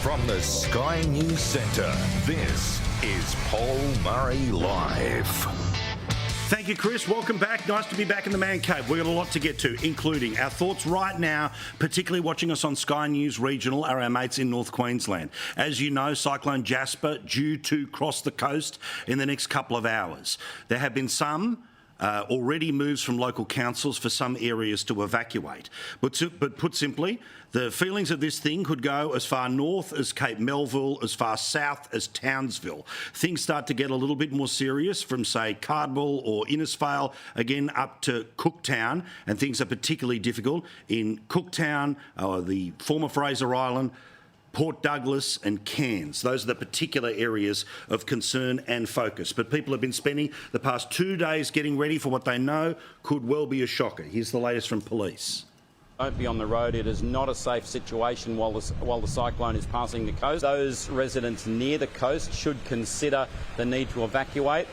From the Sky News Centre, this is Paul Murray Live. Thank you, Chris. Welcome back. Nice to be back in the man cave. We've got a lot to get to, including our thoughts right now, particularly watching us on Sky News Regional, are our mates in North Queensland. As you know, Cyclone Jasper due to cross the coast in the next couple of hours. There have been some already moves from local councils for some areas to evacuate. But put simply, the feelings of this thing could go as far north as Cape Melville, as far south as Townsville. Things start to get a little bit more serious from, say, Cardwell or Innisfail, again up to Cooktown, and things are particularly difficult in Cooktown, the former Fraser Island, Port Douglas and Cairns. Those are the particular areas of concern and focus. But people have been spending the past 2 days getting ready for what they know could well be a shocker. Here's the latest from police. Don't be on the road. It is not a safe situation while the cyclone is passing the coast. Those residents near the coast should consider the need to evacuate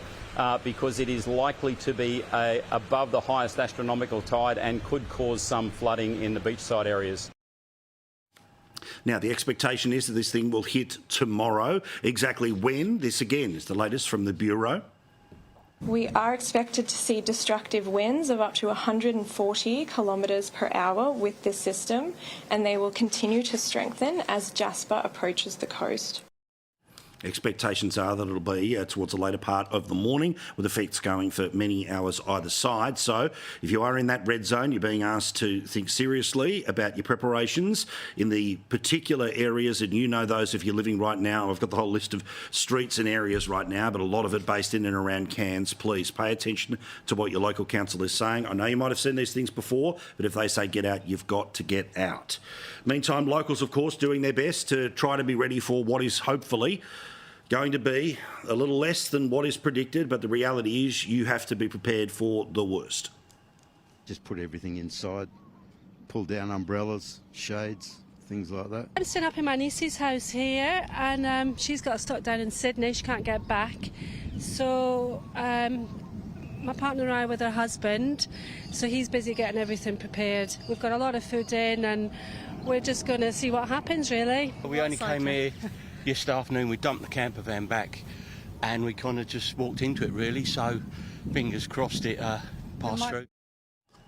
because it is likely to be above the highest astronomical tide and could cause some flooding in the beachside areas. Now, the expectation is that this thing will hit tomorrow. Exactly when? This, again, is the latest from the Bureau. We are expected to see destructive winds of up to 140 kilometres per hour with this system, and they will continue to strengthen as Jasper approaches the coast. Expectations are that it'll be towards the later part of the morning, with effects going for many hours either side. So if you are in that red zone, you're being asked to think seriously about your preparations in the particular areas, and you know those if you're living right now. I've got the whole list of streets and areas right now, but a lot of it based in and around Cairns. Please pay attention to what your local council is saying. I know you might have seen these things before, but if they say get out, you've got to get out. Meantime, locals, of course, doing their best to try to be ready for what is hopefully going to be a little less than what is predicted, but the reality is you have to be prepared for the worst. Just put everything inside, pull down umbrellas, shades, things like that. I'm staying up in my niece's house here, and she's got stuck down in Sydney. She can't get back. So my partner and I are with her husband, so he's busy getting everything prepared. We've got a lot of food in, and we're just going to see what happens, really. We only came here yesterday afternoon. We dumped the camper van back and we kind of just walked into it, really, so fingers crossed it passed through.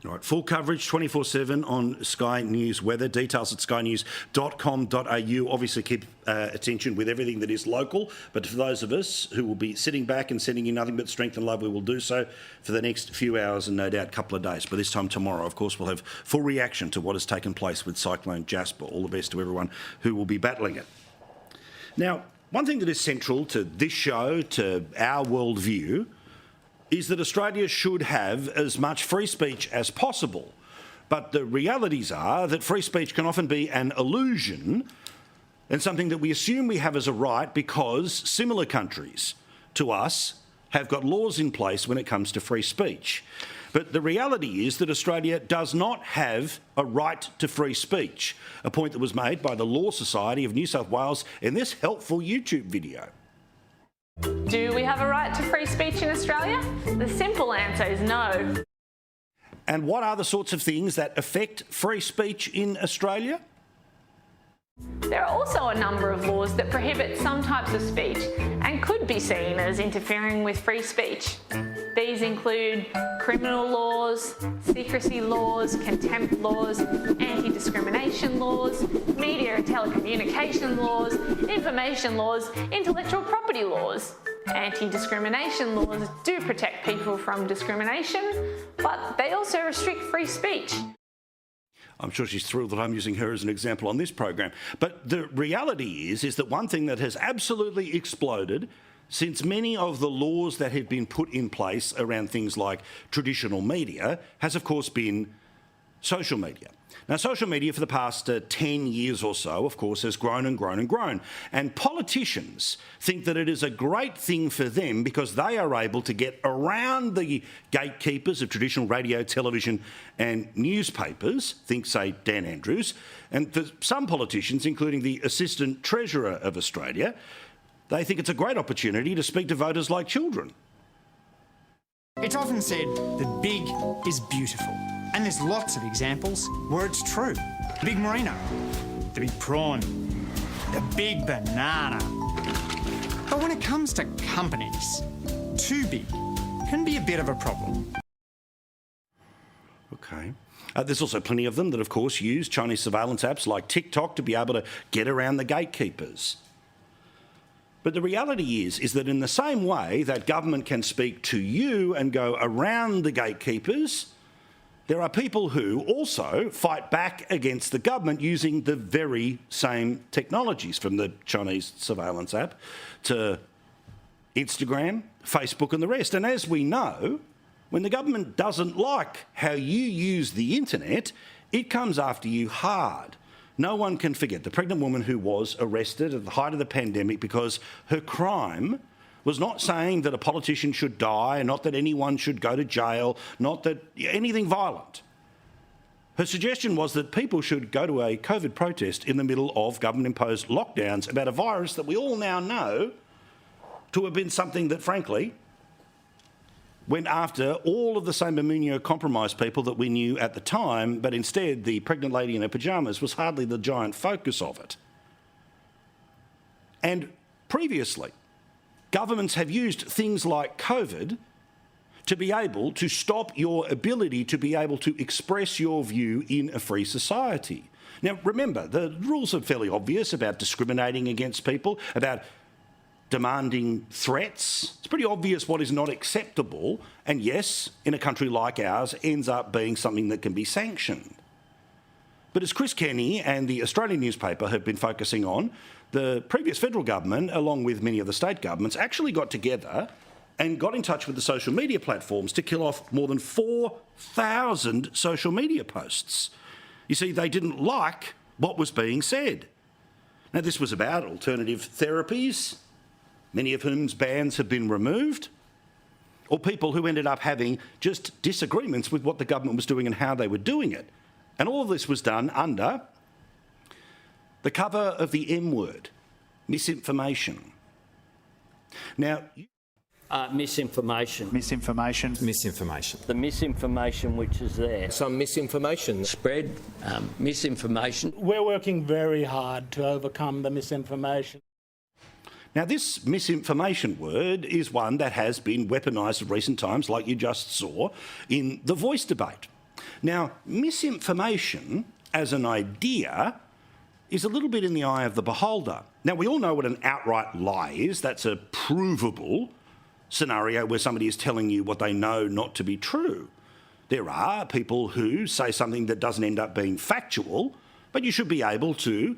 All right, full coverage 24/7 on Sky News Weather. Details at skynews.com.au. Obviously keep attention with everything that is local, but for those of us who will be sitting back and sending you nothing but strength and love, we will do so for the next few hours and no doubt a couple of days. But this time tomorrow, of course, we'll have full reaction to what has taken place with Cyclone Jasper. All the best to everyone who will be battling it. Now, one thing that is central to this show, to our worldview, is that Australia should have as much free speech as possible. But the realities are that free speech can often be an illusion and something that we assume we have as a right because similar countries to us have got laws in place when it comes to free speech. But the reality is that Australia does not have a right to free speech, a point that was made by the Law Society of New South Wales in this helpful YouTube video. Do we have a right to free speech in Australia? The simple answer is no. And what are the sorts of things that affect free speech in Australia? There are also a number of laws that prohibit some types of speech and could be seen as interfering with free speech. These include criminal laws, secrecy laws, contempt laws, anti-discrimination laws, media and telecommunication laws, information laws, intellectual property laws. Anti-discrimination laws do protect people from discrimination, but they also restrict free speech. I'm sure she's thrilled that I'm using her as an example on this program. But the reality is that one thing that has absolutely exploded since many of the laws that have been put in place around things like traditional media has, of course, been social media. Now, social media for the past 10 years or so, of course, has grown and grown and grown. And politicians think that it is a great thing for them because they are able to get around the gatekeepers of traditional radio, television and newspapers, think, say, Dan Andrews. And for some politicians, including the Assistant Treasurer of Australia, they think it's a great opportunity to speak to voters like children. It's often said that big is beautiful. And there's lots of examples where it's true. The big merino, the big prawn, a big banana. But when it comes to companies, too big can be a bit of a problem. Okay. There's also plenty of them that, of course, use Chinese surveillance apps like TikTok to be able to get around the gatekeepers. But the reality is that in the same way that government can speak to you and go around the gatekeepers, there are people who also fight back against the government using the very same technologies, from the Chinese surveillance app to Instagram, Facebook and the rest. And as we know, when the government doesn't like how you use the internet, it comes after you hard. No one can forget the pregnant woman who was arrested at the height of the pandemic because her crime was not saying that a politician should die, not that anyone should go to jail, not that anything violent. Her suggestion was that people should go to a COVID protest in the middle of government-imposed lockdowns about a virus that we all now know to have been something that, frankly, went after all of the same immunocompromised people that we knew at the time, but instead the pregnant lady in her pyjamas was hardly the giant focus of it. And previously, governments have used things like COVID to be able to stop your ability to be able to express your view in a free society. Now, remember, the rules are fairly obvious about discriminating against people, about demanding threats. It's pretty obvious what is not acceptable, and yes, in a country like ours, ends up being something that can be sanctioned. But as Chris Kenny and the Australian newspaper have been focusing on, the previous federal government, along with many of the state governments, actually got together and got in touch with the social media platforms to kill off more than 4,000 social media posts. You see, they didn't like what was being said. Now, this was about alternative therapies, many of whom's bans have been removed, or people who ended up having just disagreements with what the government was doing and how they were doing it. And all of this was done under the cover of the M word, misinformation. Now, misinformation. Misinformation. Misinformation. The misinformation which is there. Some misinformation. Spread misinformation. We're working very hard to overcome the misinformation. Now, this misinformation word is one that has been weaponised in recent times, like you just saw in the Voice debate. Now, misinformation as an idea is a little bit in the eye of the beholder. Now, we all know what an outright lie is. That's a provable scenario where somebody is telling you what they know not to be true. There are people who say something that doesn't end up being factual, but you should be able to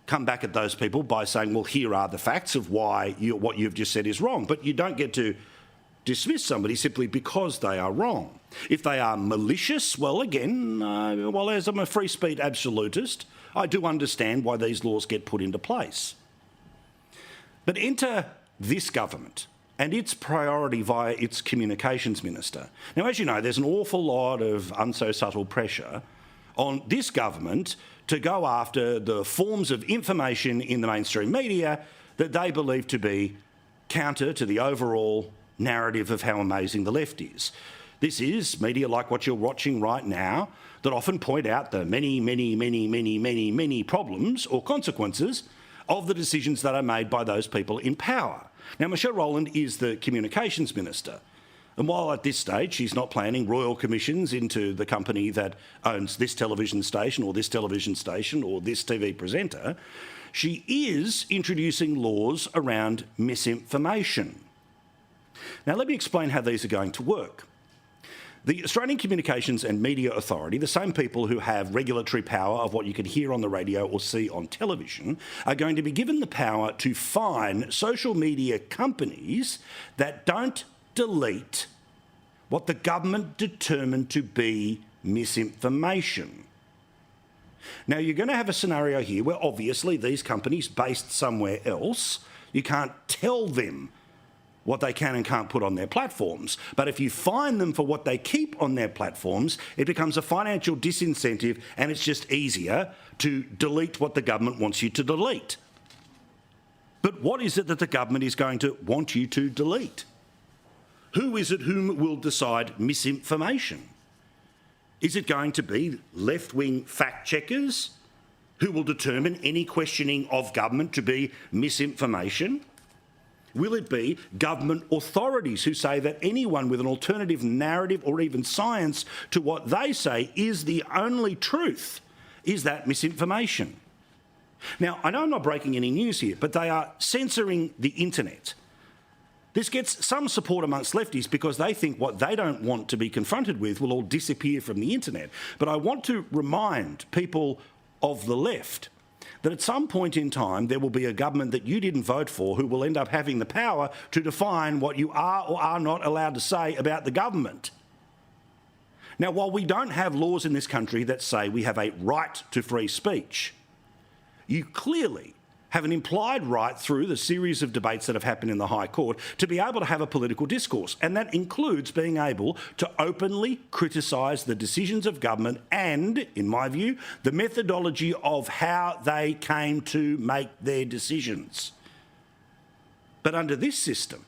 come back at those people by saying, well, here are the facts of why what you've just said is wrong. But you don't get to dismiss somebody simply because they are wrong. If they are malicious, well, again, as I'm a free speech absolutist, I do understand why these laws get put into place. But enter this government and its priority via its communications minister. Now, as you know, there's an awful lot of unsubtle pressure on this government to go after the forms of information in the mainstream media that they believe to be counter to the overall narrative of how amazing the left is. This is media like what you're watching right now that often point out the many problems or consequences of the decisions that are made by those people in power. Now, Michelle Rowland is the communications minister. And while at this stage she's not planning royal commissions into the company that owns this television station or this television station or this TV presenter, she is introducing laws around misinformation. Now, let me explain how these are going to work. The Australian Communications and Media Authority, the same people who have regulatory power of what you can hear on the radio or see on television, are going to be given the power to fine social media companies that don't delete what the government determined to be misinformation. Now, you're going to have a scenario here where obviously these companies based somewhere else, you can't tell them what they can and can't put on their platforms. But if you fine them for what they keep on their platforms, it becomes a financial disincentive and it's just easier to delete what the government wants you to delete. But what is it that the government is going to want you to delete? Who is it whom will decide misinformation? Is it going to be left-wing fact-checkers who will determine any questioning of government to be misinformation? Will it be government authorities who say that anyone with an alternative narrative or even science to what they say is the only truth? Is that misinformation? Now, I know I'm not breaking any news here, but they are censoring the internet. This gets some support amongst lefties because they think what they don't want to be confronted with will all disappear from the internet. But I want to remind people of the left that at some point in time there will be a government that you didn't vote for who will end up having the power to define what you are or are not allowed to say about the government. Now, while we don't have laws in this country that say we have a right to free speech, you clearly have an implied right through the series of debates that have happened in the High Court to be able to have a political discourse, and that includes being able to openly criticise the decisions of government and, in my view, the methodology of how they came to make their decisions. But under this system,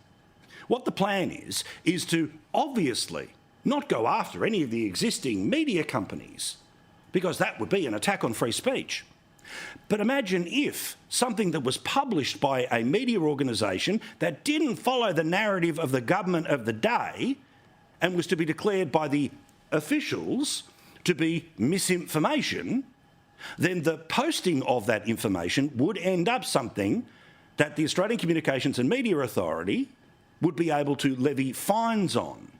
what the plan is to obviously not go after any of the existing media companies, because that would be an attack on free speech. But imagine if something that was published by a media organisation that didn't follow the narrative of the government of the day and was to be declared by the officials to be misinformation, then the posting of that information would end up something that the Australian Communications and Media Authority would be able to levy fines on.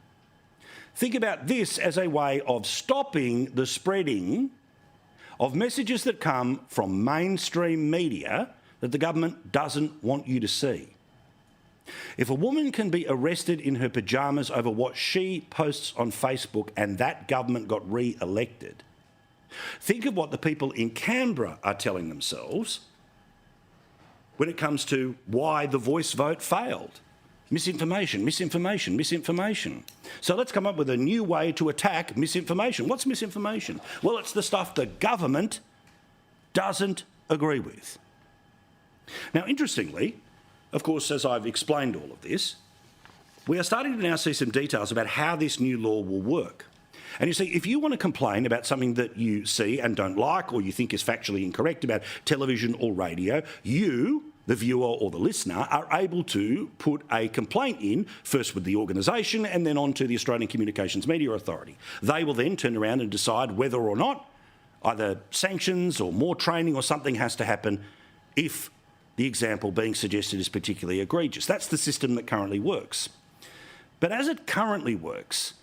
Think about this as a way of stopping the spreading of messages that come from mainstream media that the government doesn't want you to see. If a woman can be arrested in her pyjamas over what she posts on Facebook and that government got re-elected, think of what the people in Canberra are telling themselves when it comes to why the Voice vote failed. Misinformation, misinformation, misinformation. So let's come up with a new way to attack misinformation. What's misinformation? Well, it's the stuff the government doesn't agree with. Now, interestingly, of course, as I've explained all of this, we are starting to now see some details about how this new law will work. And you see, if you want to complain about something that you see and don't like or you think is factually incorrect about television or radio, you, the viewer or the listener, are able to put a complaint in, first with the organisation and then on to the Australian Communications Media Authority. They will then turn around and decide whether or not either sanctions or more training or something has to happen if the example being suggested is particularly egregious. That's the system that currently works. But as it currently works,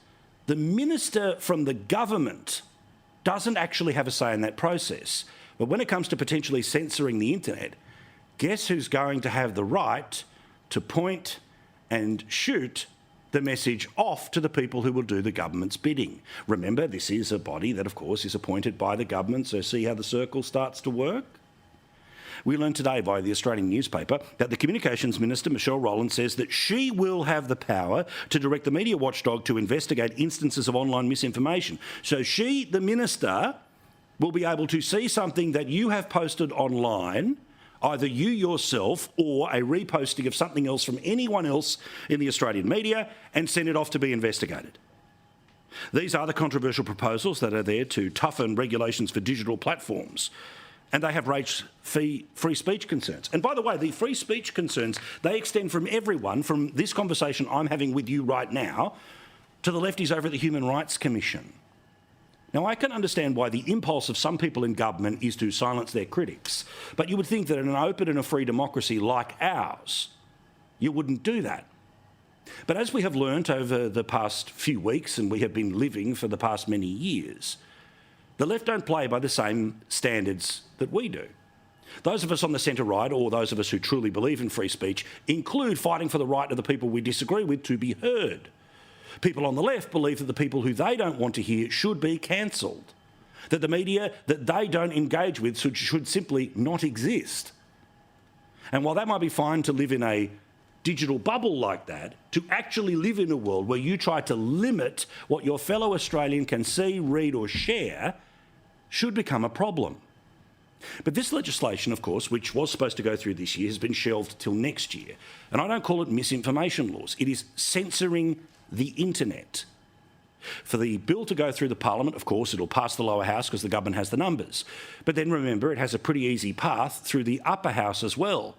the minister from the government doesn't actually have a say in that process. But when it comes to potentially censoring the internet, guess who's going to have the right to point and shoot the message off to the people who will do the government's bidding? Remember, this is a body that, of course, is appointed by the government, so see how the circle starts to work? We learned today via the Australian newspaper that the Communications Minister, Michelle Rowland, says that she will have the power to direct the media watchdog to investigate instances of online misinformation. So she, the minister, will be able to see something that you have posted online, either you yourself or a reposting of something else from anyone else in the Australian media, and send it off to be investigated. These are the controversial proposals that are there to toughen regulations for digital platforms. And they have raised free speech concerns. And by the way, the free speech concerns, they extend from everyone, from this conversation I'm having with you right now, to the lefties over at the Human Rights Commission. Now, I can understand why the impulse of some people in government is to silence their critics, but you would think that in an open and a free democracy like ours, you wouldn't do that. But as we have learnt over the past few weeks, and we have been living for the past many years, the left don't play by the same standards that we do. Those of us on the centre-right, or those of us who truly believe in free speech, include fighting for the right of the people we disagree with to be heard. People on the left believe that the people who they don't want to hear should be cancelled, that the media that they don't engage with should simply not exist. And while that might be fine to live in a digital bubble like that, to actually live in a world where you try to limit what your fellow Australian can see, read or share should become a problem. But this legislation, of course, which was supposed to go through this year, has been shelved till next year. And I don't call it misinformation laws. It is censoring the internet. For the bill to go through the Parliament, of course, it'll pass the lower house because the government has the numbers. But then remember, it has a pretty easy path through the upper house as well.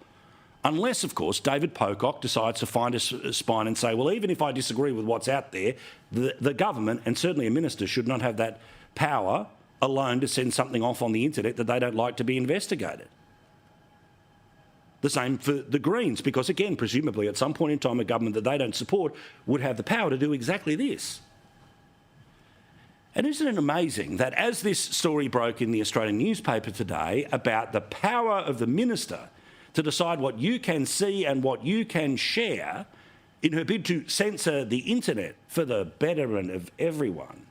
Unless, of course, David Pocock decides to find a spine and say, well, even if I disagree with what's out there, the government, and certainly a minister, should not have that power alone to send something off on the internet that they don't like to be investigated. The same for the Greens, because, again, presumably at some point in time, a government that they don't support would have the power to do exactly this. And isn't it amazing that as this story broke in the Australian newspaper today about the power of the minister to decide what you can see and what you can share in her bid to censor the internet for the betterment of everyone,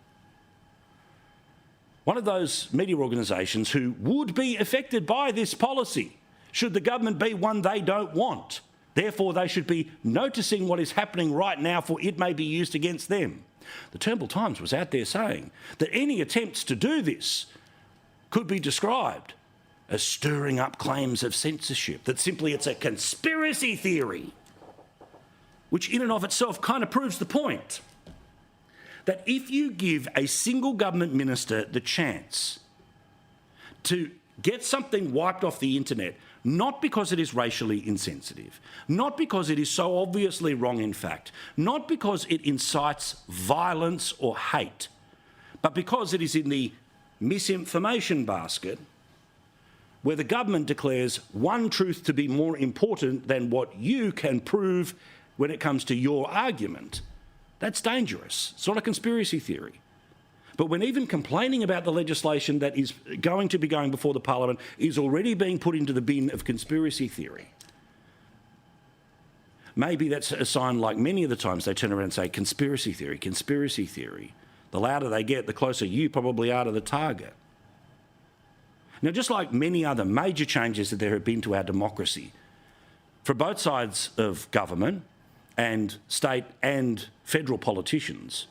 one of those media organisations who would be affected by this policy, should the government be one they don't want. Therefore, they should be noticing what is happening right now, for it may be used against them. The Turnbull Times was out there saying that any attempts to do this could be described as stirring up claims of censorship, that simply it's a conspiracy theory, which in and of itself kind of proves the point that if you give a single government minister the chance to get something wiped off the internet, not because it is racially insensitive, not because it is so obviously wrong in fact, not because it incites violence or hate, but because it is in the misinformation basket, where the government declares one truth to be more important than what you can prove when it comes to your argument, that's dangerous. It's not a conspiracy theory. But when even complaining about the legislation that is going to be going before the Parliament is already being put into the bin of conspiracy theory, maybe that's a sign, like many of the times they turn around and say, conspiracy theory, conspiracy theory. The louder they get, the closer you probably are to the target. Now, just like many other major changes that there have been to our democracy, for both sides of government and state and federal politicians,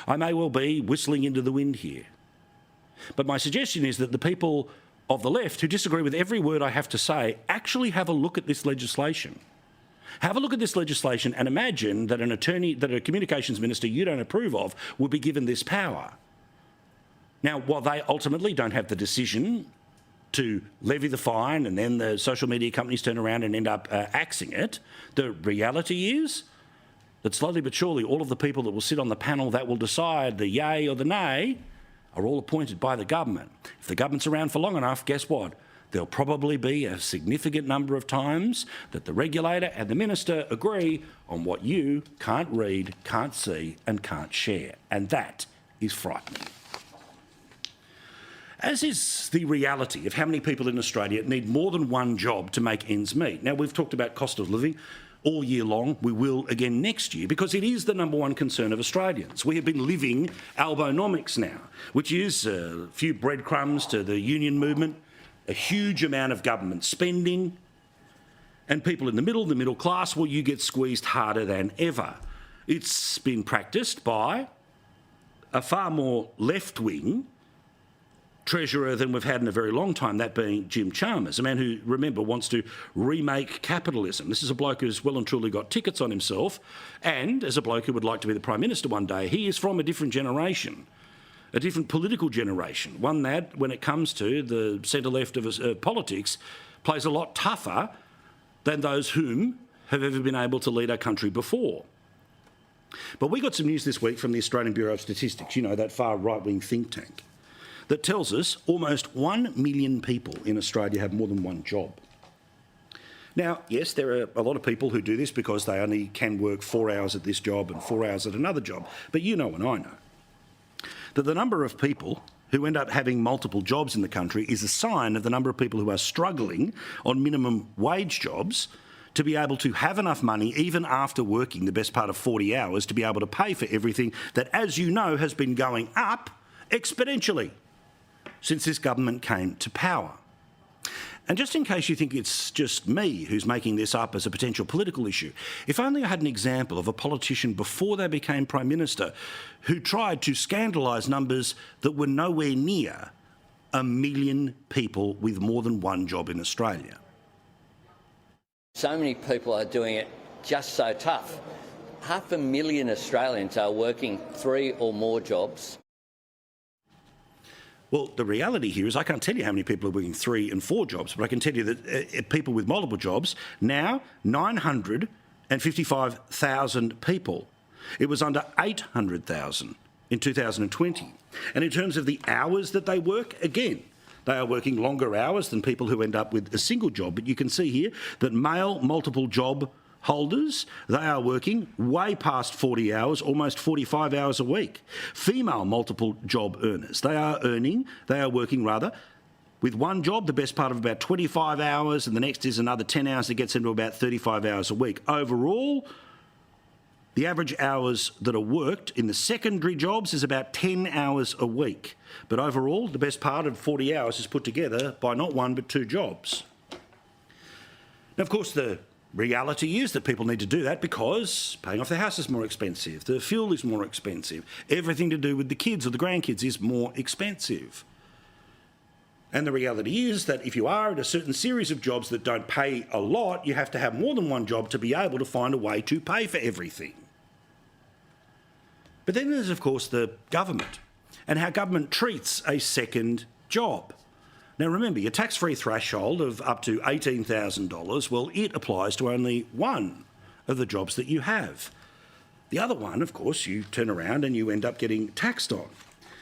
I may well be whistling into the wind here. But my suggestion is that the people of the left who disagree with every word I have to say actually have a look at this legislation. Have a look at this legislation and imagine that a communications minister you don't approve of would be given this power. Now, while they ultimately don't have the decision to levy the fine and then the social media companies turn around and end up axing it, the reality is that slowly but surely all of the people that will sit on the panel that will decide the yay or the nay are all appointed by the government. If the government's around for long enough, guess what? There'll probably be a significant number of times that the regulator and the minister agree on what you can't read, can't see and can't share. And that is frightening. As is the reality of how many people in Australia need more than one job to make ends meet. Now, we've talked about cost of living all year long. We will again next year, because it is the number one concern of Australians. We have been living Albonomics now, which is a few breadcrumbs to the union movement, a huge amount of government spending, and people in the middle class, well, you get squeezed harder than ever. It's been practiced by a far more left-wing treasurer than we've had in a very long time, that being Jim Chalmers, a man who, remember, wants to remake capitalism. This is a bloke who's well and truly got tickets on himself, and as a bloke who would like to be the Prime Minister one day, he is from a different generation, a different political generation, one that, when it comes to the centre-left of politics, plays a lot tougher than those whom have ever been able to lead our country before. But we got some news this week from the Australian Bureau of Statistics, you know, that far right-wing think tank, that tells us almost 1 million people in Australia have more than one job. Now, yes, there are a lot of people who do this because they only can work 4 hours at this job and 4 hours at another job. But you know and I know that the number of people who end up having multiple jobs in the country is a sign of the number of people who are struggling on minimum wage jobs to be able to have enough money, even after working the best part of 40 hours, to be able to pay for everything that, as you know, has been going up exponentially since this government came to power. And just in case you think it's just me who's making this up as a potential political issue, if only I had an example of a politician before they became Prime Minister who tried to scandalise numbers that were nowhere near 1 million people with more than one job in Australia. So many people are doing it just so tough. 500,000 Australians are working 3 or more jobs. Well, the reality here is I can't tell you how many people are working 3 and 4 jobs, but I can tell you that people with multiple jobs, now 955,000 people. It was under 800,000 in 2020. And in terms of the hours that they work, again, they are working longer hours than people who end up with a single job. But you can see here that male multiple job holders, they are working way past 40 hours, almost 45 hours a week. Female multiple job earners, they are working with one job, the best part of about 25 hours, and the next is another 10 hours that gets into about 35 hours a week. Overall, the average hours that are worked in the secondary jobs is about 10 hours a week. But overall, the best part of 40 hours is put together by not one but 2 jobs. Now, of course, the reality is that people need to do that because paying off their house is more expensive, the fuel is more expensive, everything to do with the kids or the grandkids is more expensive. And the reality is that if you are in a certain series of jobs that don't pay a lot, you have to have more than one job to be able to find a way to pay for everything. But then there's, of course, the government and how government treats a second job. Now, remember, your tax-free threshold of up to $18,000, well, it applies to only one of the jobs that you have. The other one, of course, you turn around and you end up getting taxed on,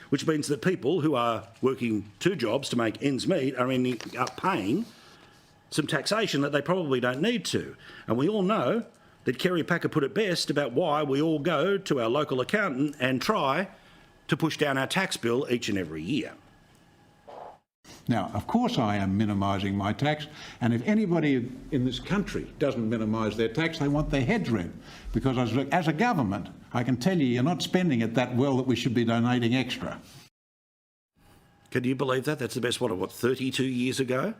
which means that people who are working 2 jobs to make ends meet are ending up paying some taxation that they probably don't need to. And we all know that Kerry Packer put it best about why we all go to our local accountant and try to push down our tax bill each and every year. Now, of course I am minimising my tax, and if anybody in this country doesn't minimise their tax, they want their heads read. Because as a government, I can tell you, you're not spending it that well that we should be donating extra. Can you believe that? That's the best, 32 years ago?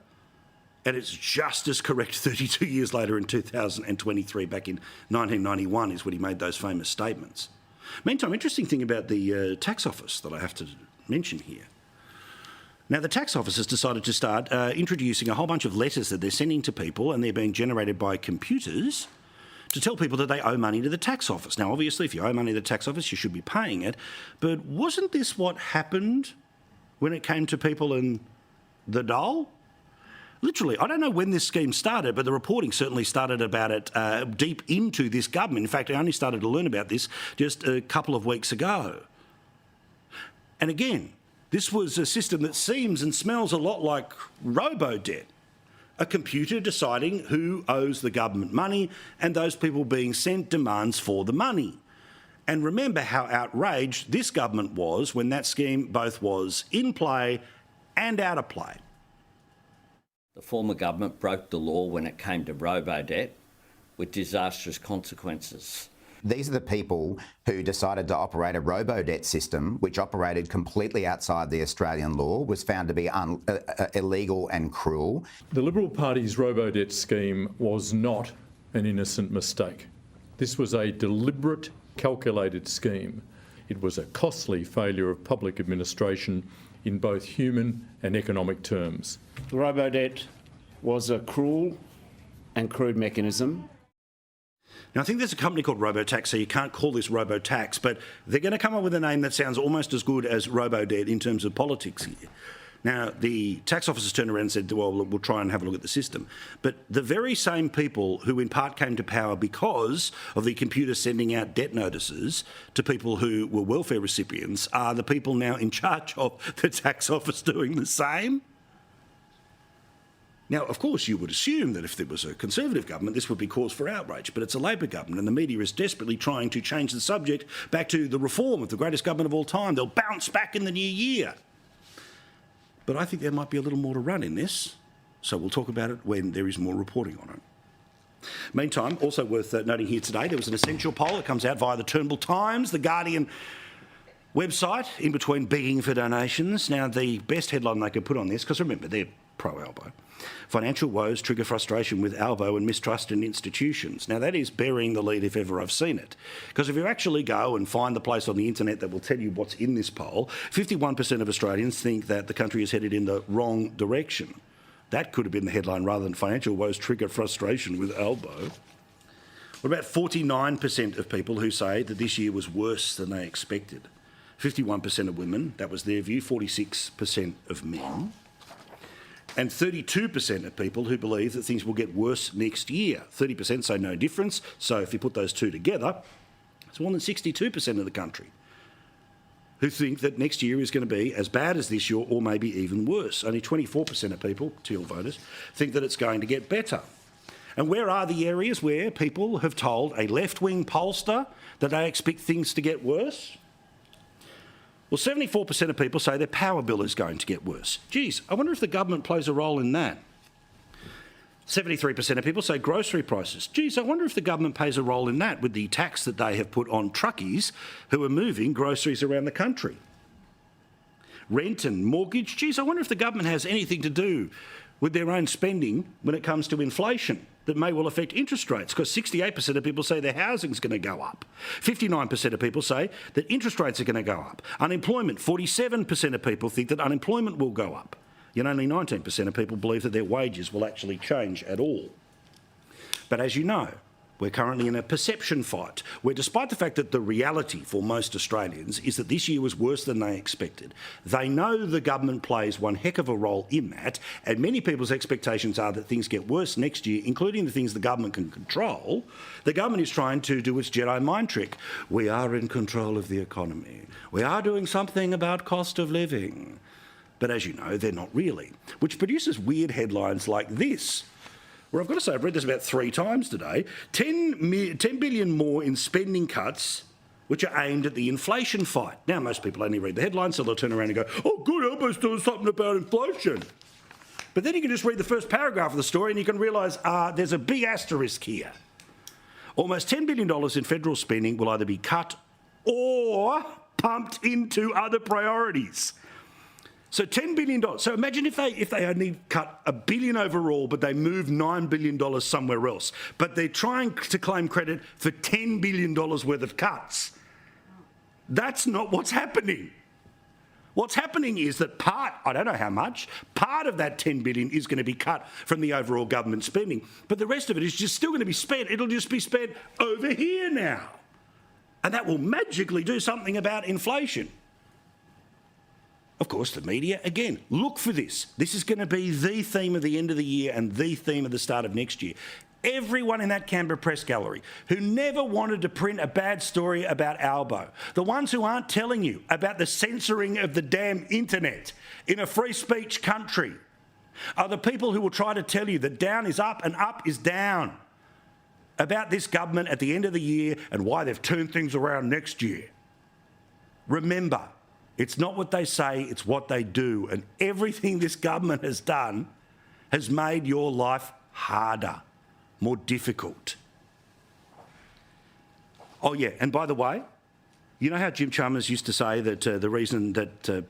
And it's just as correct 32 years later in 2023, back in 1991 is when he made those famous statements. Meantime, interesting thing about the tax office that I have to mention here. Now, the tax office has decided to start introducing a whole bunch of letters that they're sending to people, and they're being generated by computers to tell people that they owe money to the tax office. Now, obviously, if you owe money to the tax office, you should be paying it. But wasn't this what happened when it came to people in the dole? Literally, I don't know when this scheme started, but the reporting certainly started about it deep into this government. In fact, I only started to learn about this just a couple of weeks ago. And again, this was a system that seems and smells a lot like robo-debt. A computer deciding who owes the government money and those people being sent demands for the money. And remember how outraged this government was when that scheme both was in play and out of play. The former government broke the law when it came to robo-debt with disastrous consequences. These are the people who decided to operate a robo-debt system, which operated completely outside the Australian law, was found to be illegal and cruel. The Liberal Party's robo-debt scheme was not an innocent mistake. This was a deliberate, calculated scheme. It was a costly failure of public administration in both human and economic terms. The robo-debt was a cruel and crude mechanism. Now, I think there's a company called RoboTax, so you can't call this RoboTax, but they're going to come up with a name that sounds almost as good as RoboDebt in terms of politics here. Now, the tax officers turned around and said, well, we'll try and have a look at the system. But the very same people who in part came to power because of the computer sending out debt notices to people who were welfare recipients are the people now in charge of the tax office doing the same. Now, of course, you would assume that if there was a Conservative government, this would be cause for outrage, but it's a Labor government and the media is desperately trying to change the subject back to the reform of the greatest government of all time. They'll bounce back in the new year. But I think there might be a little more to run in this, so we'll talk about it when there is more reporting on it. Meantime, also worth noting here today, there was an essential poll that comes out via the Turnbull Times, the Guardian website, in between begging for donations. Now, the best headline they could put on this, because remember, they're pro-Albo. Financial woes trigger frustration with Albo and mistrust in institutions. Now, that is burying the lead if ever I've seen it. Because if you actually go and find the place on the internet that will tell you what's in this poll, 51% of Australians think that the country is headed in the wrong direction. That could have been the headline rather than financial woes trigger frustration with Albo. What about 49% of people who say that this year was worse than they expected? 51% of women, that was their view, 46% of men, and 32% of people who believe that things will get worse next year. 30% say no difference, so if you put those two together, it's more than 62% of the country who think that next year is going to be as bad as this year or maybe even worse. Only 24% of people, Teal voters, think that it's going to get better. And where are the areas where people have told a left-wing pollster that they expect things to get worse? Well, 74% of people say their power bill is going to get worse. Geez, I wonder if the government plays a role in that. 73% of people say grocery prices. Geez, I wonder if the government plays a role in that with the tax that they have put on truckies who are moving groceries around the country. Rent and mortgage. Geez, I wonder if the government has anything to do with their own spending when it comes to inflation that may well affect interest rates, because 68% of people say their housing is going to go up. 59% of people say that interest rates are going to go up. Unemployment, 47% of people think that unemployment will go up. Yet only 19% of people believe that their wages will actually change at all. But as you know, we're currently in a perception fight, where despite the fact that the reality for most Australians is that this year was worse than they expected, they know the government plays one heck of a role in that, and many people's expectations are that things get worse next year, including the things the government can control. The government is trying to do its Jedi mind trick. We are in control of the economy. We are doing something about cost of living. But as you know, they're not really, which produces weird headlines like this, where I've got to say I've read this about 3 times today. 10 billion more in spending cuts, which are aimed at the inflation fight. Now, most people only read the headlines, so they'll turn around and go, oh, good, Albo's doing something about inflation. But then you can just read the first paragraph of the story and you can realise there's a big asterisk here. Almost $10 billion in federal spending will either be cut or pumped into other priorities. So $10 billion. So imagine if they only cut $1 billion overall, but they move $9 billion somewhere else. But they're trying to claim credit for $10 billion worth of cuts. That's not what's happening. What's happening is that I don't know how much, part of that $10 billion is going to be cut from the overall government spending. But the rest of it is just still going to be spent. It'll just be spent over here now. And that will magically do something about inflation. Of course, the media, again, look for this. This is going to be the theme of the end of the year and the theme of the start of next year. Everyone in that Canberra press gallery who never wanted to print a bad story about Albo, the ones who aren't telling you about the censoring of the damn internet in a free speech country, are the people who will try to tell you that down is up and up is down about this government at the end of the year and why they've turned things around next year. Remember, it's not what they say, it's what they do. And everything this government has done has made your life harder, more difficult. Oh, yeah, and by the way, you know how Jim Chalmers used to say that the reason that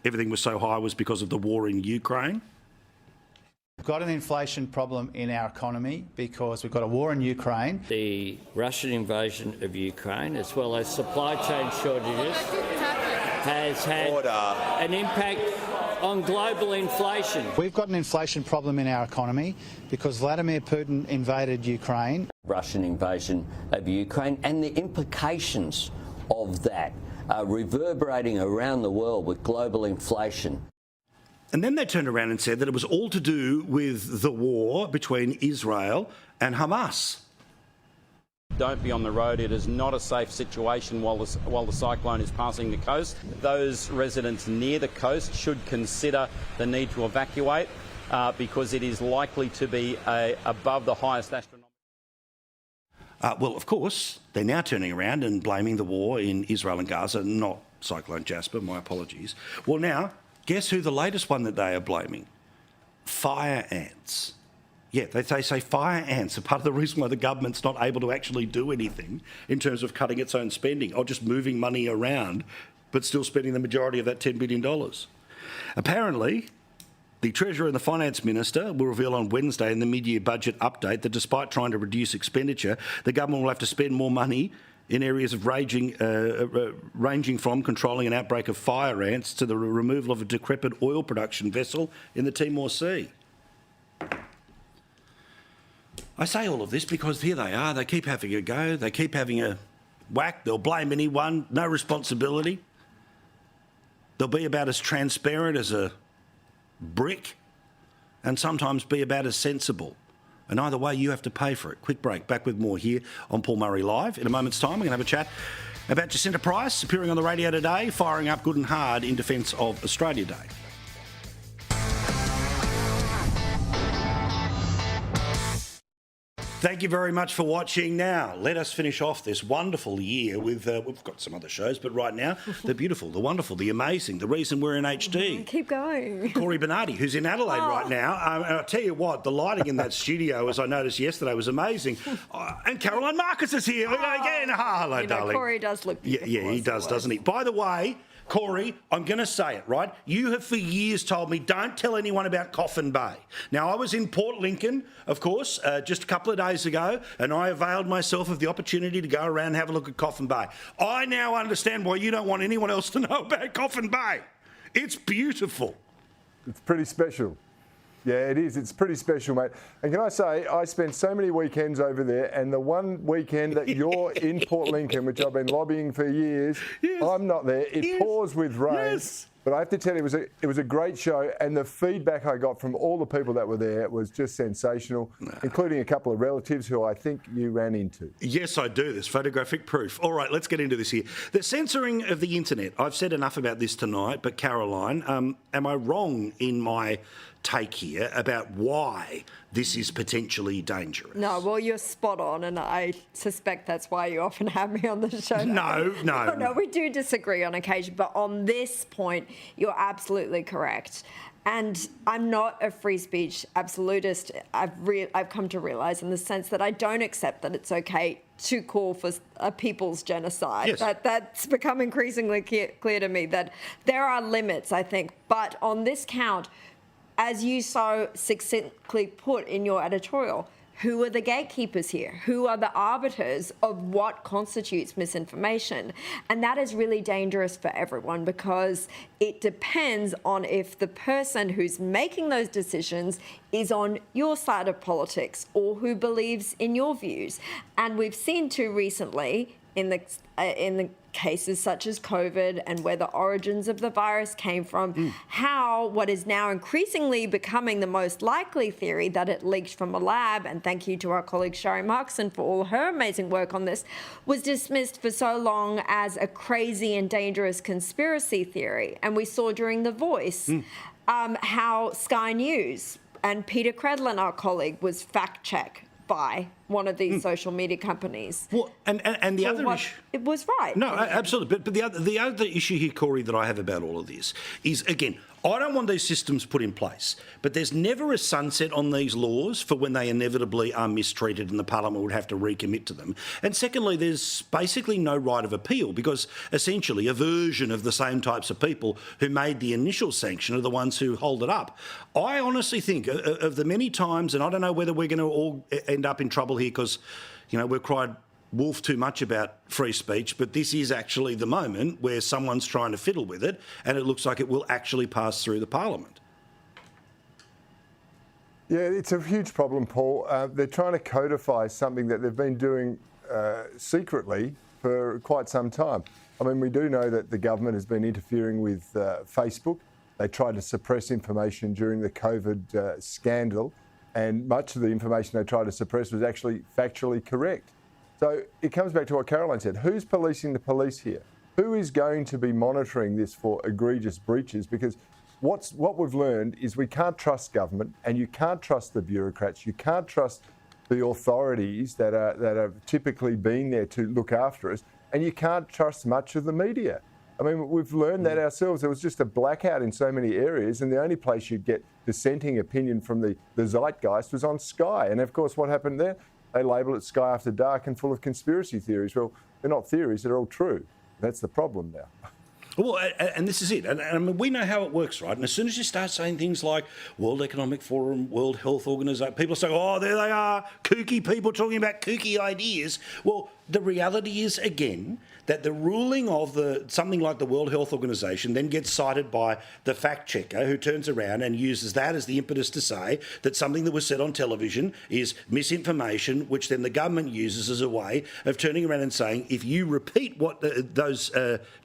everything was so high was because of the war in Ukraine? We've got an inflation problem in our economy because we've got a war in Ukraine. The Russian invasion of Ukraine, as well as supply chain shortages, has had an impact on global inflation. We've got an inflation problem in our economy because Vladimir Putin invaded Ukraine. Russian invasion of Ukraine and the implications of that are reverberating around the world with global inflation. And then they turned around and said that it was all to do with the war between Israel and Hamas. Don't be on the road. It is not a safe situation while the cyclone is passing the coast. Those residents near the coast should consider the need to evacuate because it is likely to be above the highest astronomical. Well, of course, they're now turning around and blaming the war in Israel and Gaza, not Cyclone Jasper, my apologies. Well, now, guess who the latest one that they are blaming? Fire ants. Yeah, they say fire ants are part of the reason why the government's not able to actually do anything in terms of cutting its own spending or just moving money around, but still spending the majority of that $10 billion. Apparently, the Treasurer and the Finance Minister will reveal on Wednesday in the mid-year budget update that despite trying to reduce expenditure, the government will have to spend more money in areas of ranging from controlling an outbreak of fire ants to the removal of a decrepit oil production vessel in the Timor Sea. I say all of this because here they are. They keep having a go. They keep having a whack. They'll blame anyone. No responsibility. They'll be about as transparent as a brick and sometimes be about as sensible. And either way, you have to pay for it. Quick break. Back with more here on Paul Murray Live. In a moment's time, we're going to have a chat about Jacinta Price appearing on the radio today, firing up good and hard in defence of Australia Day. Thank you very much for watching. Now, let us finish off this wonderful year with, we've got some other shows, but right now, the beautiful, the wonderful, the amazing, the reason we're in HD. Keep going. Corey Bernardi, who's in Adelaide right now. And I'll tell you what, the lighting in that studio, as I noticed yesterday, was amazing. And Caroline Marcus is here again. Hello, darling. Corey does look beautiful. Yeah, he does, doesn't he? By the way, Corey, I'm going to say it, right? You have for years told me don't tell anyone about Coffin Bay. Now, I was in Port Lincoln, of course, just a couple of days ago, and I availed myself of the opportunity to go around and have a look at Coffin Bay. I now understand why you don't want anyone else to know about Coffin Bay. It's beautiful. It's pretty special. Yeah, it is. It's pretty special, mate. And can I say, I spent so many weekends over there, and the one weekend that you're in Port Lincoln, which I've been lobbying for years, I'm not there. It pours with rain. But I have to tell you, it was a great show, and the feedback I got from all the people that were there was just sensational, including a couple of relatives who I think you ran into. Yes, I do. There's photographic proof. All right, let's get into this here. The censoring of the internet. I've said enough about this tonight, but Caroline, am I wrong in my take here about why this is potentially dangerous? No, well, you're spot on, and I suspect that's why you often have me on the show. No, we do disagree on occasion, but on this point, you're absolutely correct. And I'm not a free speech absolutist. I've come to realise in the sense that I don't accept that it's okay to call for a people's genocide. Yes. That's become increasingly clear to me that there are limits, I think. But on this count, as you so succinctly put in your editorial, who are the gatekeepers here? Who are the arbiters of what constitutes misinformation? And that is really dangerous for everyone because it depends on if the person who's making those decisions is on your side of politics or who believes in your views. And we've seen too recently in the cases such as COVID and where the origins of the virus came from, how what is now increasingly becoming the most likely theory that it leaked from a lab, and thank you to our colleague Shari Markson for all her amazing work on this, was dismissed for so long as a crazy and dangerous conspiracy theory. And we saw during The Voice how Sky News and Peter Credlin, our colleague, was fact-checked by one of these social media companies. Well, and the other issue... It was right. No, absolutely. But the other issue here, Corey, that I have about all of this is, again, I don't want these systems put in place, but there's never a sunset on these laws for when they inevitably are mistreated and the Parliament would have to recommit to them. And secondly, there's basically no right of appeal because essentially a version of the same types of people who made the initial sanction are the ones who hold it up. I honestly think of the many times, and I don't know whether we're going to all end up in trouble here because, you know, we've cried wolf too much about free speech, but this is actually the moment where someone's trying to fiddle with it and it looks like it will actually pass through the Parliament. Yeah, it's a huge problem, Paul. They're trying to codify something that they've been doing secretly for quite some time. I mean, we do know that the government has been interfering with Facebook. They tried to suppress information during the COVID scandal, and much of the information they tried to suppress was actually factually correct. So it comes back to what Caroline said. Who's policing the police here? Who is going to be monitoring this for egregious breaches? Because what we've learned is we can't trust government and you can't trust the bureaucrats. You can't trust the authorities that have typically been there to look after us. And you can't trust much of the media. I mean, we've learned that ourselves. There was just a blackout in so many areas, and the only place you'd get dissenting opinion from the zeitgeist was on Sky. And of course, what happened there? They label it Sky After Dark and full of conspiracy theories. Well, they're not theories, they're all true. That's the problem now. Well, and this is it. And I mean, we know how it works, right? And as soon as you start saying things like World Economic Forum, World Health Organization, people say, oh, there they are, kooky people talking about kooky ideas. Well, the reality is, again, that the ruling of something like the World Health Organization then gets cited by the fact checker, who turns around and uses that as the impetus to say that something that was said on television is misinformation, which then the government uses as a way of turning around and saying, if you repeat what those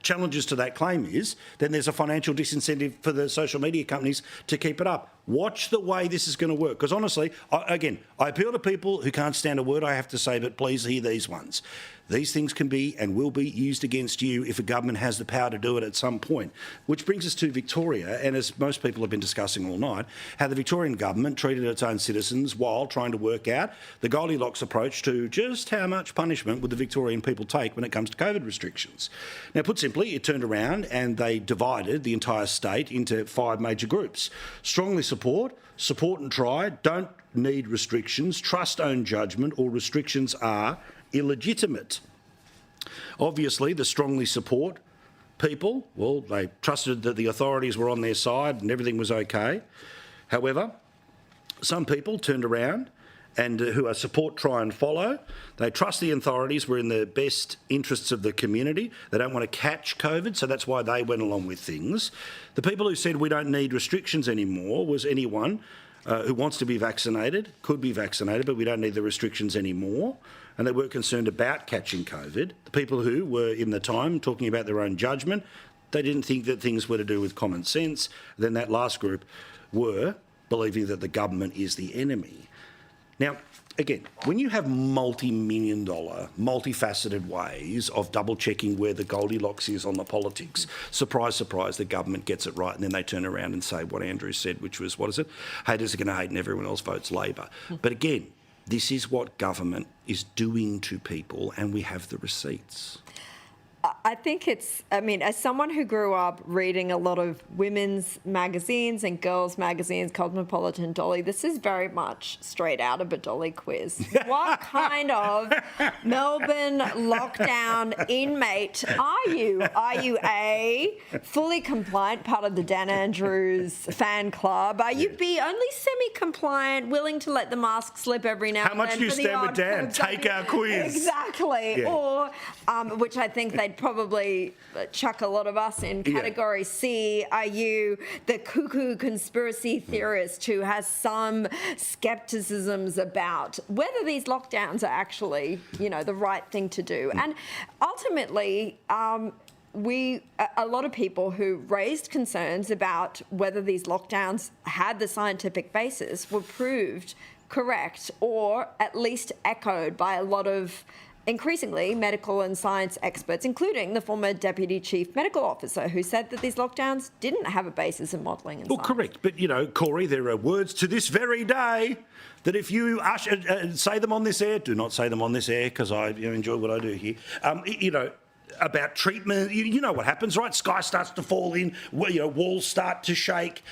challenges to that claim is, then there's a financial disincentive for the social media companies to keep it up. Watch the way this is going to work. Because honestly, I appeal to people who can't stand a word I have to say, but please hear these ones. These things can be and will be used against you if a government has the power to do it at some point. Which brings us to Victoria, and as most people have been discussing all night, how the Victorian government treated its own citizens while trying to work out the Goldilocks approach to just how much punishment would the Victorian people take when it comes to COVID restrictions. Now, put simply, it turned around and they divided the entire state into 5 major groups. Strongly support and try, don't need restrictions, trust own judgment, or restrictions are illegitimate. Obviously, the strongly support people, well, they trusted that the authorities were on their side and everything was okay. However, some people turned around and who are support, try and follow. They trust the authorities were in the best interests of the community. They don't want to catch COVID, so that's why they went along with things. The people who said we don't need restrictions anymore was anyone who wants to be vaccinated, could be vaccinated, but we don't need the restrictions anymore. And they weren't concerned about catching COVID. The people who were in the time talking about their own judgment, they didn't think that things were to do with common sense. Then that last group were believing that the government is the enemy. Now, again, when you have multi-million dollar, multifaceted ways of double-checking where the Goldilocks is on the politics, surprise, surprise, the government gets it right, and then they turn around and say what Andrew said, which was, what is it? Haters are going to hate and everyone else votes Labor. But again, this is what government is doing to people, and we have the receipts. I think as someone who grew up reading a lot of women's magazines and girls' magazines, Cosmopolitan, Dolly, this is very much straight out of a Dolly quiz. What kind of Melbourne lockdown inmate are you? Are you A, fully compliant, part of the Dan Andrews fan club? Are you B, only semi-compliant, willing to let the mask slip every now and then? How much do you stand with Dan? Take our quiz. Exactly. Yeah. Or, which I think they'd probably chuck a lot of us in category C. Are you the cuckoo conspiracy theorist who has some skepticisms about whether these lockdowns are actually, the right thing to do? And ultimately, a lot of people who raised concerns about whether these lockdowns had the scientific basis were proved correct, or at least echoed by a lot of increasingly medical and science experts, including the former Deputy Chief Medical Officer, who said that these lockdowns didn't have a basis in modelling and science. Correct. But, Corey, there are words to this very day that if you say them on this air, do not say them on this air, because I enjoy what I do here, about treatment. You know what happens, right? Sky starts to fall in, walls start to shake,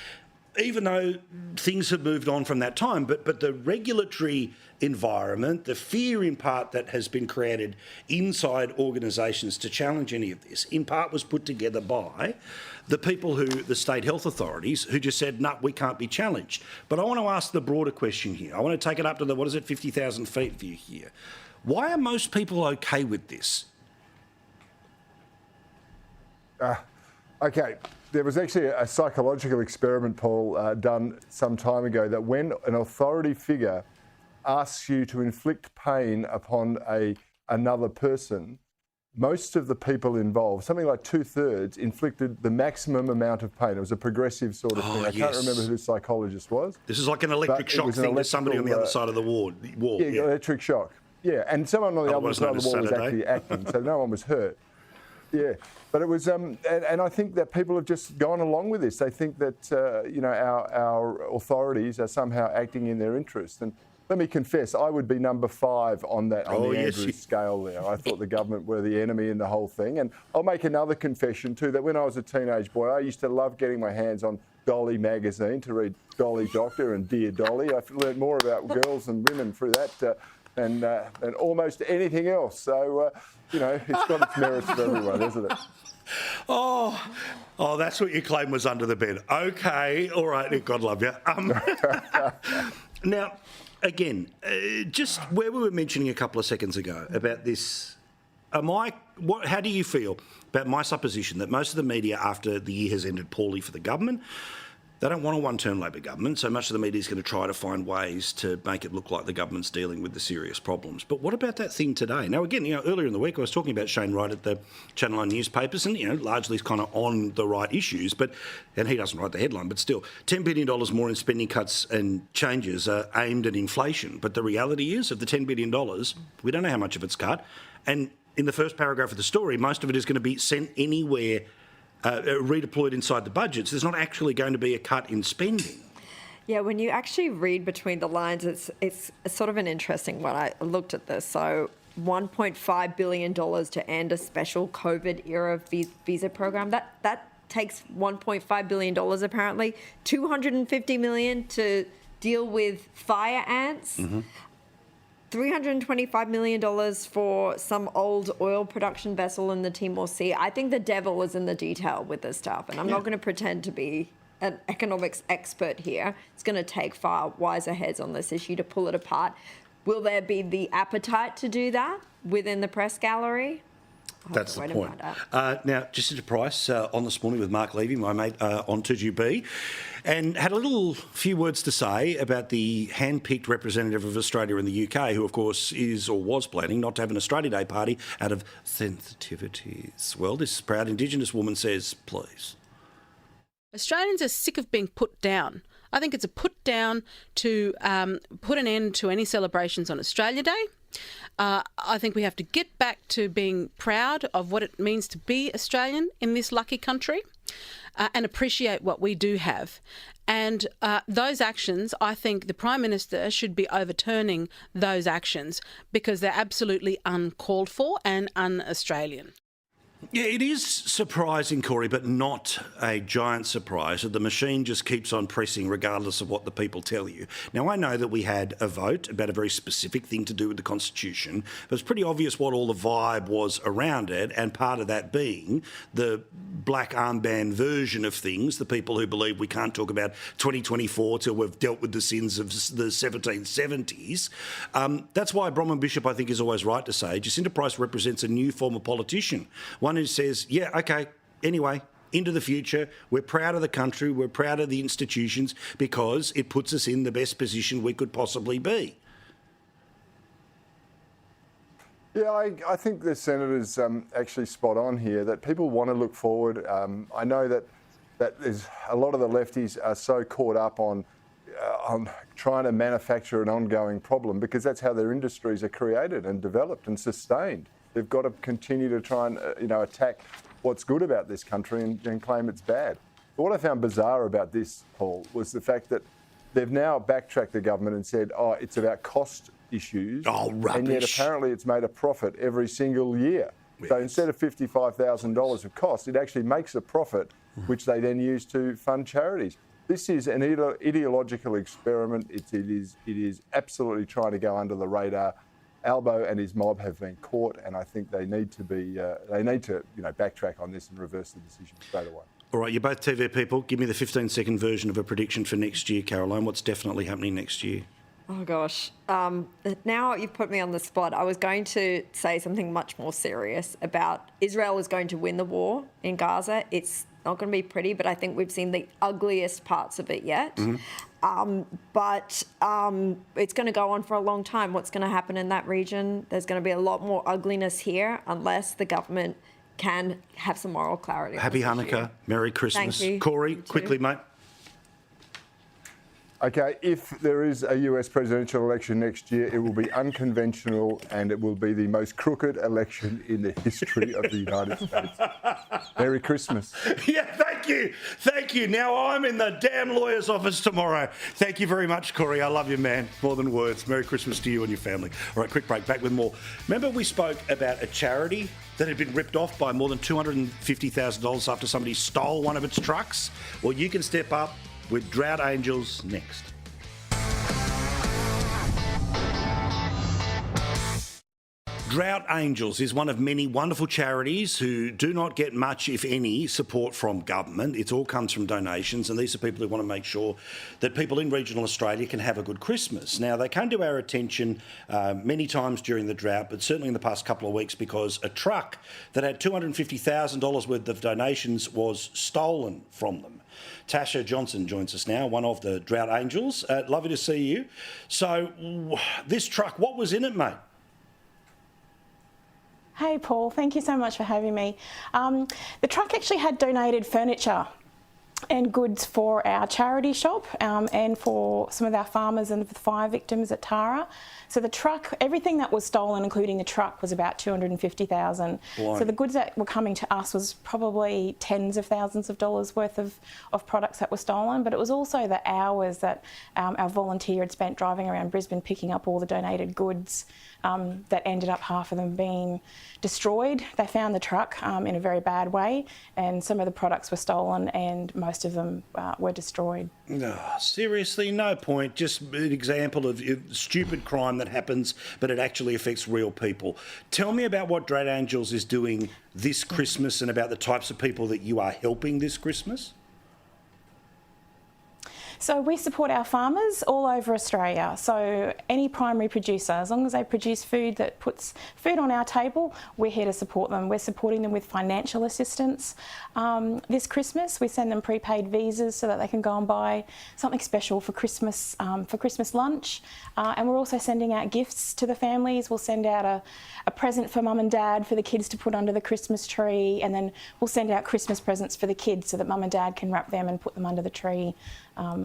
even though things have moved on from that time. But the regulatory environment, the fear in part that has been created inside organisations to challenge any of this, in part was put together by the people the state health authorities, who just said, no, we can't be challenged. But I want to ask the broader question here. I want to take it up to 50,000 feet view here. Why are most people okay with this? Okay. There was actually a psychological experiment, Paul, done some time ago, that when an authority figure asks you to inflict pain upon another person, most of the people involved, something like 2/3, inflicted the maximum amount of pain. It was a progressive sort of thing. I can't remember who the psychologist was. This is like an electric shock thing to somebody on the other side of the wall. Yeah, electric shock. Yeah, and someone on the other side of the wall was actually acting, so no one was hurt. Yeah, but it was, and I think that people have just gone along with this. They think that, our authorities are somehow acting in their interest. And let me confess, I would be number 5 on that, on the Andrews scale there. I thought the government were the enemy in the whole thing. And I'll make another confession too, that when I was a teenage boy, I used to love getting my hands on Dolly magazine to read Dolly Doctor and Dear Dolly. I've learned more about girls and women through that than almost anything else. So, it's got its merits for everyone, isn't it? Oh, that's what your claim was under the bed. Okay, all right, God love you. Now, again, just where we were mentioning a couple of seconds ago about this How do you feel about my supposition that most of the media, after the year has ended poorly for the government, they don't want a one-term Labor government, so much of the media is going to try to find ways to make it look like the government's dealing with the serious problems. But what about that thing today? Now, again, earlier in the week I was talking about Shane Wright at the Channel 9 newspapers, and, largely he's kind of on the right issues, and he doesn't write the headline, but still, $10 billion more in spending cuts and changes are aimed at inflation. But the reality is, of the $10 billion, we don't know how much of it's cut. And in the first paragraph of the story, most of it is going to be sent anywhere redeployed inside the budgets. There's not actually going to be a cut in spending. Yeah, when you actually read between the lines, it's sort of an interesting one. I looked at this. So $1.5 billion to end a special COVID-era visa program. That takes $1.5 billion apparently. $250 million to deal with fire ants. Mm-hmm. $325 million for some old oil production vessel in the Timor Sea. I think the devil is in the detail with this stuff, and I'm not going to pretend to be an economics expert here. It's going to take far wiser heads on this issue to pull it apart. Will there be the appetite to do that within the press gallery? That's the point. Now, Jacinta Price on this morning with Mark Levy, my mate, on 2GB, and had a few words to say about the hand-picked representative of Australia in the UK, who, of course, is or was planning not to have an Australia Day party out of sensitivities. Well, this proud Indigenous woman says, please. Australians are sick of being put down. I think it's a put down to put an end to any celebrations on Australia Day. I think we have to get back to being proud of what it means to be Australian in this lucky country and appreciate what we do have. And those actions, I think the Prime Minister should be overturning those actions because they're absolutely uncalled for and un-Australian. Yeah, it is surprising, Corey, but not a giant surprise that the machine just keeps on pressing regardless of what the people tell you. Now, I know that we had a vote about a very specific thing to do with the Constitution, but it's pretty obvious what all the vibe was around it, and part of that being the black armband version of things, the people who believe we can't talk about 2024 till we've dealt with the sins of the 1770s. That's why Bronwyn Bishop, I think, is always right to say Jacinta Price represents a new form of politician, one who says, yeah, OK, anyway, into the future, we're proud of the country, we're proud of the institutions because it puts us in the best position we could possibly be. Yeah, I think the Senator's actually spot on here, that people want to look forward. I know that there's a lot of the lefties are so caught up on trying to manufacture an ongoing problem because that's how their industries are created and developed and sustained. They've got to continue to try and attack what's good about this country and claim it's bad. But what I found bizarre about this, Paul, was the fact that they've now backtracked the government and said, it's about cost issues. Oh, rubbish. And yet apparently it's made a profit every single year. Yes. So instead of $55,000 of cost, it actually makes a profit, which they then use to fund charities. This is an ideological experiment. It is absolutely trying to go under the radar. Albo and his mob have been caught, and I think they need to backtrack on this and reverse the decision straight away. All right, you're both TV people. Give me the 15-second version of a prediction for next year, Caroline. What's definitely happening next year? Oh, gosh. Now you've put me on the spot. I was going to say something much more serious about Israel is going to win the war in Gaza. It's not going to be pretty, but I think we've seen the ugliest parts of it yet. Mm-hmm. But it's going to go on for a long time. What's going to happen in that region? There's going to be a lot more ugliness here unless the government can have some moral clarity. Happy Hanukkah. Merry Christmas. Thank you. Corey, quickly, mate. Okay, if there is a US presidential election next year, it will be unconventional and it will be the most crooked election in the history of the United States. Merry Christmas. Yeah, thank you. Thank you. Now I'm in the damn lawyer's office tomorrow. Thank you very much, Corey. I love you, man. More than words. Merry Christmas to you and your family. All right, quick break. Back with more. Remember we spoke about a charity that had been ripped off by more than $250,000 after somebody stole one of its trucks? Well, you can step up with Drought Angels next. Drought Angels is one of many wonderful charities who do not get much, if any, support from government. It all comes from donations, and these are people who want to make sure that people in regional Australia can have a good Christmas. Now, they came to our attention many times during the drought, but certainly in the past couple of weeks, because a truck that had $250,000 worth of donations was stolen from them. Tasha Johnson joins us now, one of the Drought Angels. Lovely to see you. So, this truck, what was in it, mate? Hey Paul, thank you so much for having me. The truck actually had donated furniture and goods for our charity shop and for some of our farmers and the fire victims at Tara. So the truck, everything that was stolen, including the truck, was about $250,000. So the goods that were coming to us was probably tens of thousands of dollars worth of products that were stolen, but it was also the hours that our volunteer had spent driving around Brisbane picking up all the donated goods that ended up half of them being destroyed. They found the truck in a very bad way, and some of the products were stolen and most of them were destroyed. Oh, seriously, no point. Just an example of stupid crime that happens, but it actually affects real people. Tell me about what Drought Angels is doing this Christmas and about the types of people that you are helping this Christmas. So we support our farmers all over Australia. So any primary producer, as long as they produce food that puts food on our table, we're here to support them. We're supporting them with financial assistance. This Christmas, we send them prepaid visas so that they can go and buy something special for Christmas lunch. And we're also sending out gifts to the families. We'll send out a present for mum and dad for the kids to put under the Christmas tree, and then we'll send out Christmas presents for the kids so that mum and dad can wrap them and put them under the tree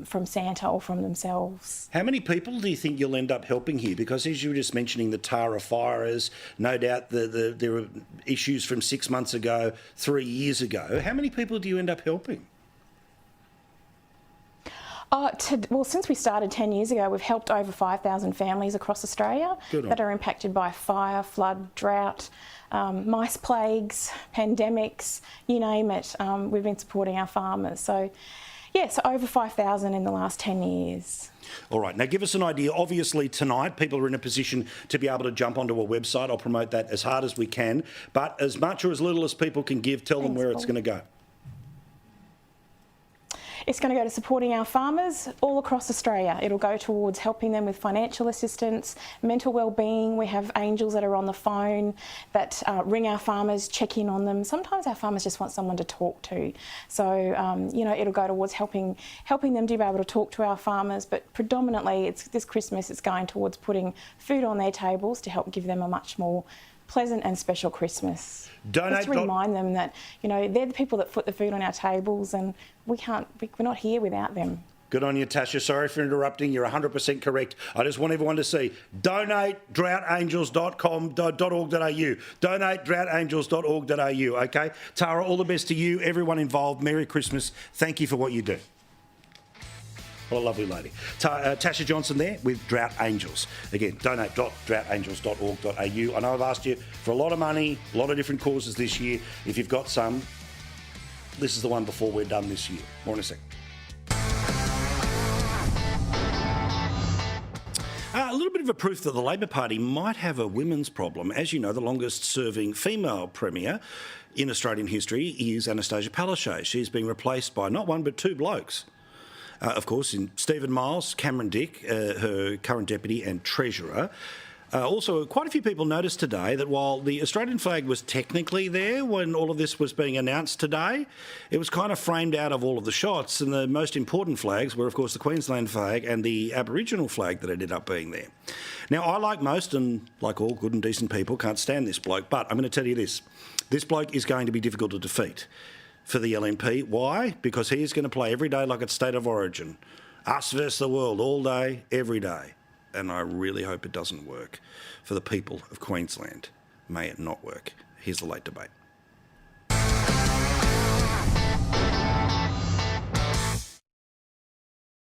from Santa or from themselves. How many people do you think you'll end up helping here? Because as you were just mentioning, the Tara fires, no doubt there are issues from 6 months ago, 3 years ago. How many people do you end up helping? Well, since we started 10 years ago, we've helped over 5,000 families across Australia that are impacted by fire, flood, drought, mice plagues, pandemics, you name it. We've been supporting our farmers. So, yeah, so over 5,000 in the last 10 years. All right, now give us an idea. Obviously tonight people are in a position to be able to jump onto a website. I'll promote that as hard as we can. But as much or as little as people can give, tell them where it's going to go. It's going to go to supporting our farmers all across Australia. It'll go towards helping them with financial assistance, mental wellbeing. We have angels that are on the phone that ring our farmers, check in on them. Sometimes our farmers just want someone to talk to. So, you know, it'll go towards helping them to be able to talk to our farmers, but predominantly this Christmas it's going towards putting food on their tables to help give them a much more pleasant and special Christmas. Just to remind them that, you know, they're the people that put the food on our tables and we're not here without them. Good on you, Tasha. Sorry for interrupting. You're 100% correct. I just want everyone to see. Donate droughtangels.com.au. Donate droughtangels.org.au, OK? Tara, all the best to you, everyone involved. Merry Christmas. Thank you for what you do. What a lovely lady. Tasha Johnson there with Drought Angels. Again, donate.droughtangels.org.au. I know I've asked you for a lot of money, a lot of different causes this year. If you've got some, this is the one before we're done this year. More in a sec. A little bit of a proof that the Labor Party might have a women's problem. As you know, the longest-serving female premier in Australian history is Anastasia Palaszczuk. She's being replaced by not one but two blokes. Of course, in Stephen Miles, Cameron Dick, her current deputy and treasurer. Also, quite a few people noticed today that while the Australian flag was technically there when all of this was being announced today, it was kind of framed out of all of the shots, and the most important flags were, of course, the Queensland flag and the Aboriginal flag that ended up being there. Now, I, like most, and like all good and decent people, can't stand this bloke, but I'm going to tell you this. This bloke is going to be difficult to defeat for the LNP. Why? Because he is going to play every day like it's state of origin. Us versus the world, all day, every day. And I really hope it doesn't work. For the people of Queensland, may it not work. Here's the late debate.